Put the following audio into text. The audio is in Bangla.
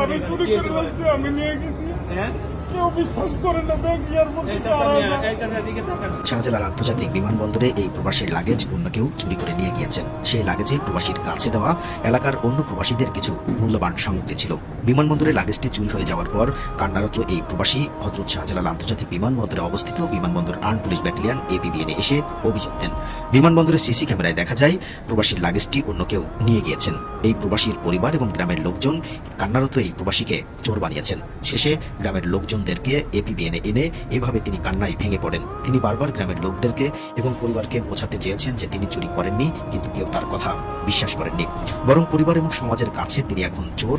আমি চুরি করে বলছি, আমি নিয়ে গেছি। হ্যাঁ কেউ বিশ্বাস করে না, ব্যাংক এয়ারপোর্ট থেকে শাহজালাল আন্তর্জাতিক বিমানবন্দরে এই প্রবাসীর লাগেজ অন্য কেউ চুরি করে নিয়ে গিয়েছেন। সেই লাগেজে প্রবাসীর কাছে দেওয়া এলাকার অন্য প্রবাসীদের কিছু মূল্যবান সামগ্রী ছিল। বিমানবন্দরে লাগেজটি চুরি হয়ে যাওয়ার পর কান্নারত এই প্রবাসী হযরত শাহজালাল আন্তর্জাতিক বিমানবন্দরে অবস্থিত বিমানবন্দর আর্ম পুলিশ ব্যাটালিয়ন APBN এসে অভিযোগ দেন। বিমানবন্দরের সিসি ক্যামেরায় দেখা যায় প্রবাসীর লাগেজটি অন্য কেউ নিয়ে গিয়েছেন। এই প্রবাসীর পরিবার এবং গ্রামের লোকজন কান্নারত এই প্রবাসীকে চোর বানিয়েছেন। শেষে গ্রামের লোকজনদেরকে APBN এনে এভাবে তিনি কান্নায় ভেঙে পড়েন। তিনি বারবার গ্রামের লোকদেরকে এবং পরিবারকে বোঝাতে চেয়েছেন যে তিনি চুরি করেননি, কিন্তু কেউ তার কথা বিশ্বাস করেননি। বরং পরিবার এবং সমাজের কাছে তিনি এখন চোর।